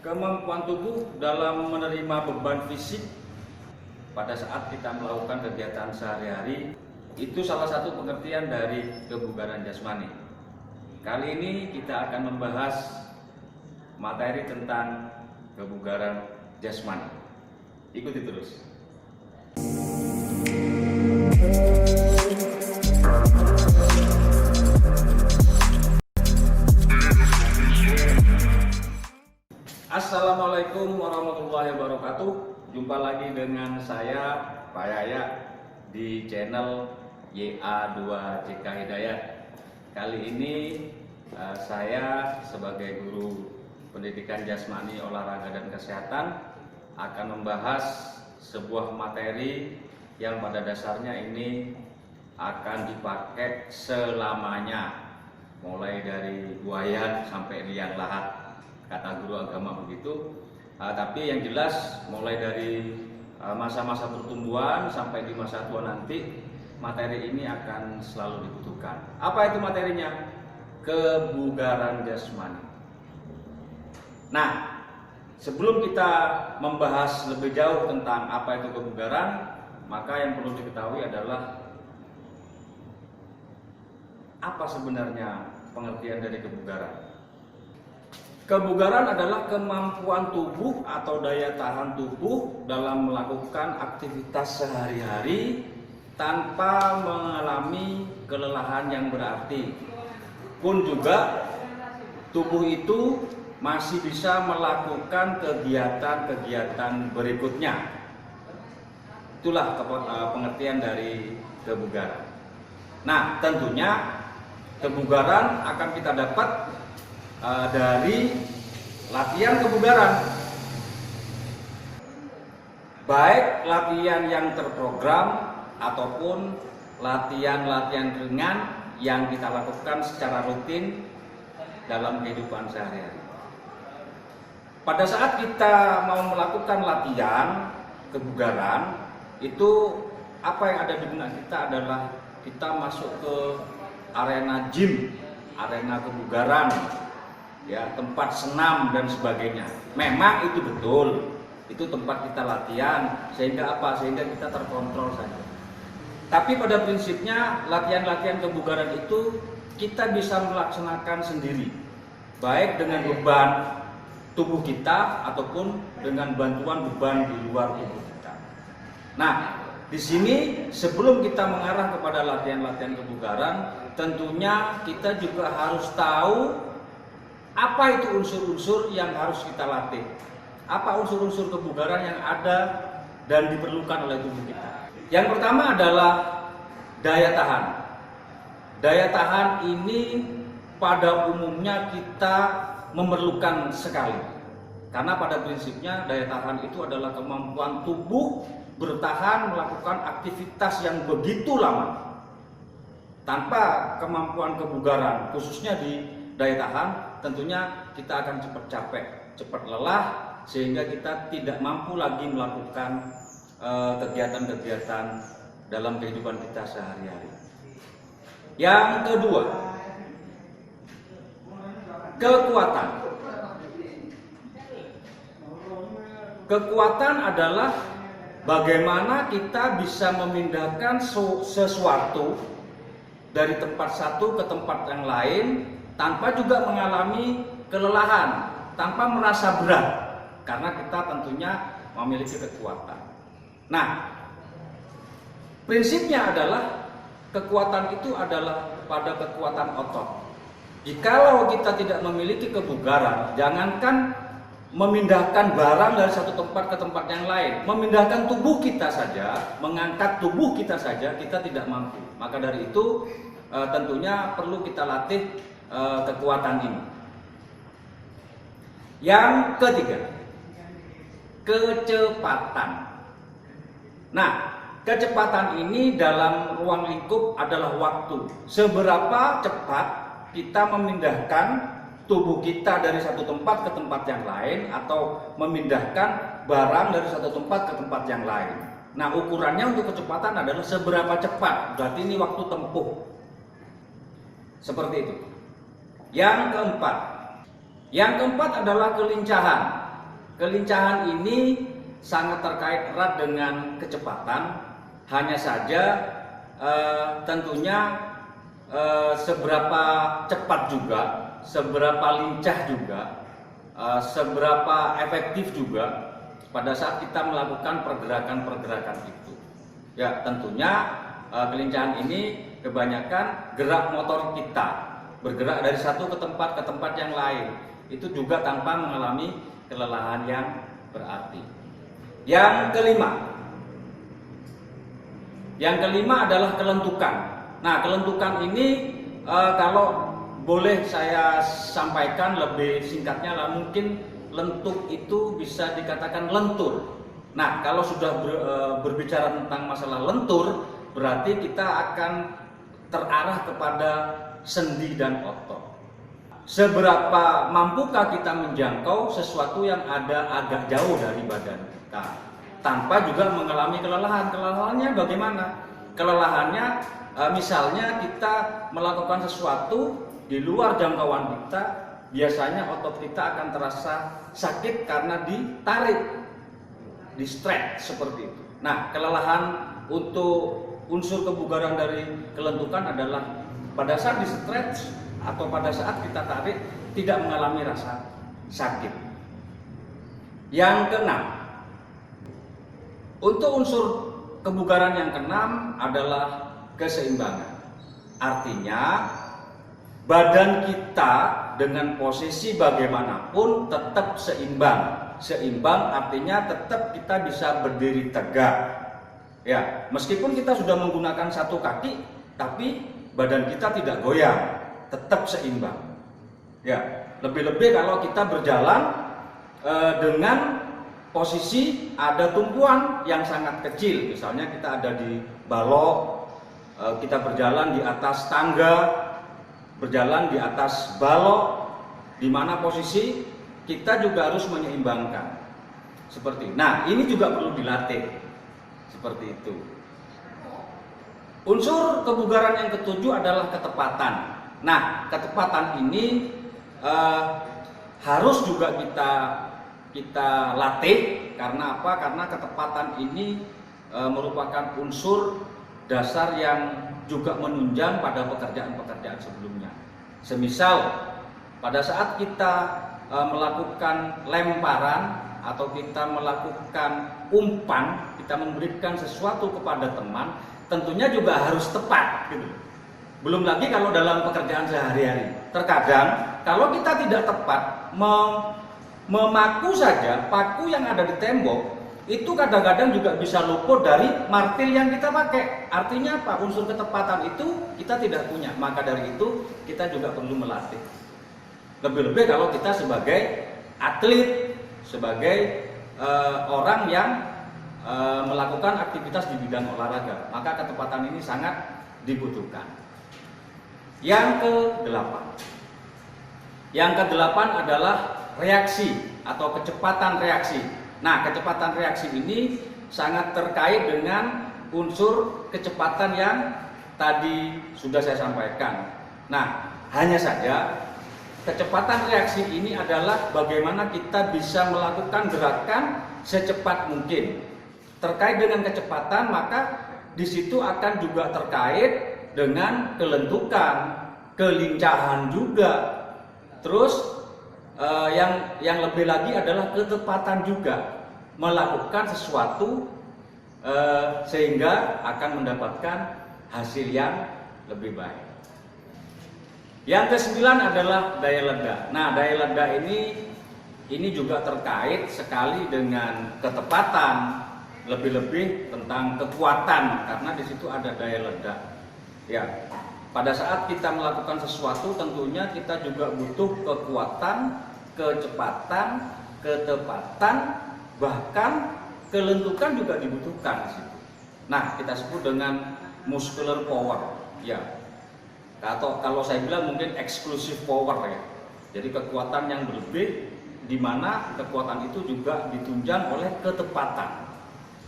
Kemampuan tubuh dalam menerima beban fisik pada saat kita melakukan kegiatan sehari-hari itu salah satu pengertian dari kebugaran jasmani. Kali ini kita akan membahas materi tentang kebugaran jasmani. Ikuti terus. Assalamualaikum warahmatullahi wabarakatuh. Jumpa lagi dengan saya Pak Yaya di channel YA2JK Hidayat. Kali ini saya sebagai guru pendidikan jasmani, olahraga dan kesehatan akan membahas sebuah materi yang pada dasarnya ini akan dipakai selamanya, mulai dari buayan sampai liang lahat, kata guru agama begitu. Tapi yang jelas mulai dari masa-masa pertumbuhan sampai di masa tua nanti, materi ini akan selalu dibutuhkan. Apa itu materinya? Kebugaran jasmani. Nah, sebelum kita membahas lebih jauh tentang apa itu kebugaran, maka yang perlu diketahui adalah apa sebenarnya pengertian dari kebugaran. Kebugaran adalah kemampuan tubuh atau daya tahan tubuh dalam melakukan aktivitas sehari-hari tanpa mengalami kelelahan yang berarti. Pun juga tubuh itu masih bisa melakukan kegiatan-kegiatan berikutnya. Itulah pengertian dari kebugaran. Nah, tentunya kebugaran akan kita dapat dari latihan kebugaran, baik latihan yang terprogram ataupun latihan-latihan ringan yang kita lakukan secara rutin dalam kehidupan sehari-hari. Pada saat kita mau melakukan latihan kebugaran, itu apa yang ada di benak kita adalah kita masuk ke arena gym, arena kebugaran, ya, tempat senam dan sebagainya. Memang itu betul, itu tempat kita latihan, sehingga apa? Sehingga kita terkontrol saja. Tapi pada prinsipnya latihan-latihan kebugaran itu kita bisa melaksanakan sendiri, baik dengan beban tubuh kita ataupun dengan bantuan beban di luar tubuh kita. Nah, di sini sebelum kita mengarah kepada latihan-latihan kebugaran, tentunya kita juga harus tahu apa itu unsur-unsur yang harus kita latih? Apa unsur-unsur kebugaran yang ada dan diperlukan oleh tubuh kita? Yang pertama adalah daya tahan. Daya tahan ini pada umumnya kita memerlukan sekali. Karena pada prinsipnya daya tahan itu adalah kemampuan tubuh bertahan melakukan aktivitas yang begitu lama. Tanpa kemampuan kebugaran, khususnya di daya tahan, tentunya kita akan cepat capek, cepat lelah, sehingga kita tidak mampu lagi melakukan kegiatan-kegiatan dalam kehidupan kita sehari-hari. Yang kedua, kekuatan. Kekuatan adalah bagaimana kita bisa memindahkan sesuatu dari tempat satu ke tempat yang lain tanpa juga mengalami kelelahan, tanpa merasa berat, karena kita tentunya memiliki kekuatan. Nah, prinsipnya adalah kekuatan itu adalah pada kekuatan otot. Jikalau kita tidak memiliki kebugaran, jangankan memindahkan barang dari satu tempat ke tempat yang lain, memindahkan tubuh kita saja, mengangkat tubuh kita saja, kita tidak mampu. Maka dari itu tentunya perlu kita latih kekuatan ini. Yang ketiga, kecepatan. Nah, kecepatan ini dalam ruang lingkup adalah waktu. Seberapa cepat kita memindahkan tubuh kita dari satu tempat ke tempat yang lain, atau memindahkan barang dari satu tempat ke tempat yang lain. Nah, ukurannya untuk kecepatan adalah seberapa cepat, berarti ini waktu tempuh. Seperti itu. Yang keempat adalah kelincahan. kelincahan ini sangat terkait erat dengan kecepatan. Hanya saja tentunya seberapa cepat juga, seberapa lincah juga, seberapa efektif juga pada saat kita melakukan pergerakan-pergerakan itu. Ya, tentunya kelincahan ini kebanyakan gerak motor kita, bergerak dari satu ke tempat yang lain. Itu juga tanpa mengalami kelelahan yang berarti. Yang kelima adalah kelentukan. Nah, kelentukan ini kalau boleh saya sampaikan lebih singkatnya lah, mungkin lentuk itu bisa dikatakan lentur. Nah, kalau sudah berbicara tentang masalah lentur, berarti kita akan terarah kepada sendi dan otot. Seberapa mampukah kita menjangkau sesuatu yang ada agak jauh dari badan kita tanpa juga mengalami kelelahan? Kelelahannya bagaimana? Kelelahannya misalnya kita melakukan sesuatu di luar jangkauan kita, biasanya otot kita akan terasa sakit karena ditarik, di stretch seperti itu. Nah, kelelahan untuk unsur kebugaran dari kelentukan adalah pada saat di stretch atau pada saat kita tarik tidak mengalami rasa sakit. Yang keenam, untuk unsur kebugaran yang keenam adalah keseimbangan. Artinya badan kita dengan posisi bagaimanapun tetap seimbang. Seimbang artinya tetap kita bisa berdiri tegak. Ya, meskipun kita sudah menggunakan satu kaki, tapi badan kita tidak goyang, tetap seimbang. Ya, lebih-lebih kalau kita berjalan dengan posisi ada tumpuan yang sangat kecil. Misalnya kita ada di balok, kita berjalan di atas tangga, berjalan di atas balok, di mana posisi kita juga harus menyeimbangkan. Seperti, nah ini juga perlu dilatih. Seperti itu. Unsur kebugaran yang ketujuh adalah ketepatan. Nah, ketepatan ini harus juga kita latih. Karena apa? Karena ketepatan ini merupakan unsur dasar yang juga menunjang pada pekerjaan-pekerjaan sebelumnya. Semisal pada saat kita melakukan lemparan atau kita melakukan umpan, kita memberikan sesuatu kepada teman, tentunya juga harus tepat gitu. Belum lagi kalau dalam pekerjaan sehari-hari. Terkadang kalau kita tidak tepat memaku saja, paku yang ada di tembok itu kadang-kadang juga bisa luput dari martil yang kita pakai. Artinya apa? Unsur ketepatan itu kita tidak punya. Maka dari itu kita juga perlu melatih. Lebih-lebih kalau kita sebagai atlet, sebagai orang yang melakukan aktivitas di bidang olahraga, maka ketepatan ini sangat dibutuhkan. Yang kedelapan adalah reaksi atau kecepatan reaksi. Nah, kecepatan reaksi ini sangat terkait dengan unsur kecepatan yang tadi sudah saya sampaikan. Nah, hanya saja kecepatan reaksi ini adalah bagaimana kita bisa melakukan gerakan secepat mungkin. Terkait dengan kecepatan, maka di situ akan juga terkait dengan kelentukan, kelincahan juga. Terus yang lebih lagi adalah ketepatan juga, melakukan sesuatu sehingga akan mendapatkan hasil yang lebih baik. Yang kesembilan adalah daya ledak. Nah, daya ledak ini juga terkait sekali dengan ketepatan, lebih-lebih tentang kekuatan, karena di situ ada daya ledak. Ya, pada saat kita melakukan sesuatu, tentunya kita juga butuh kekuatan, kecepatan, ketepatan, bahkan kelentukan juga dibutuhkan di situ. Nah, kita sebut dengan muscular power. Ya, atau kalau saya bilang mungkin exclusive power ya. Jadi kekuatan yang berlebih, di mana kekuatan itu juga ditunjang oleh ketepatan.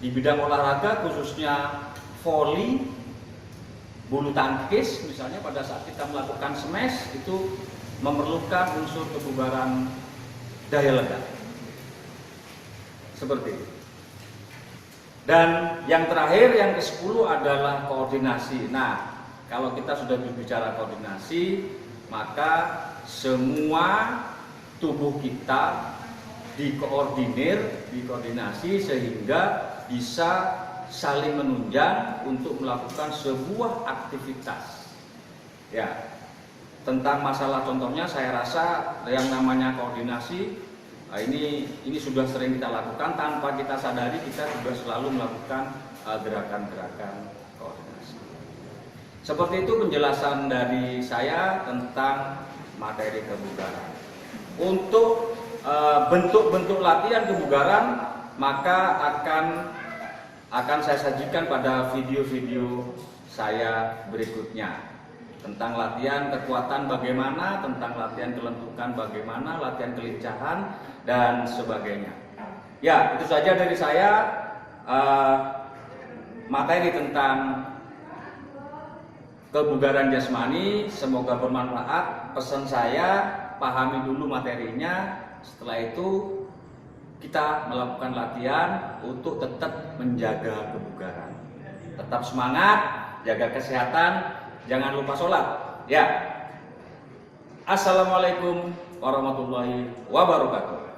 Di bidang olahraga khususnya volley, bulu tangkis misalnya, pada saat kita melakukan smash itu memerlukan unsur kebugaran daya ledak. Seperti itu. Dan yang terakhir, yang ke-10 adalah koordinasi. Nah, kalau kita sudah berbicara koordinasi, maka semua tubuh kita dikoordinasi sehingga bisa saling menunjang untuk melakukan sebuah aktivitas. Ya, tentang masalah contohnya saya rasa yang namanya koordinasi ini sudah sering kita lakukan, tanpa kita sadari kita juga selalu melakukan gerakan-gerakan koordinasi. Seperti itu penjelasan dari saya tentang materi kebugaran. Untuk bentuk-bentuk latihan kebugaran maka akan saya sajikan pada video-video saya berikutnya. Tentang latihan kekuatan bagaimana, tentang latihan kelentukan bagaimana, latihan kelincahan, dan sebagainya. Ya, itu saja dari saya. Materi tentang kebugaran jasmani semoga bermanfaat. Pesan saya, pahami dulu materinya, setelah itu kita melakukan latihan untuk tetap menjaga kebugaran. Tetap semangat, jaga kesehatan, jangan lupa sholat. Ya. Assalamualaikum warahmatullahi wabarakatuh.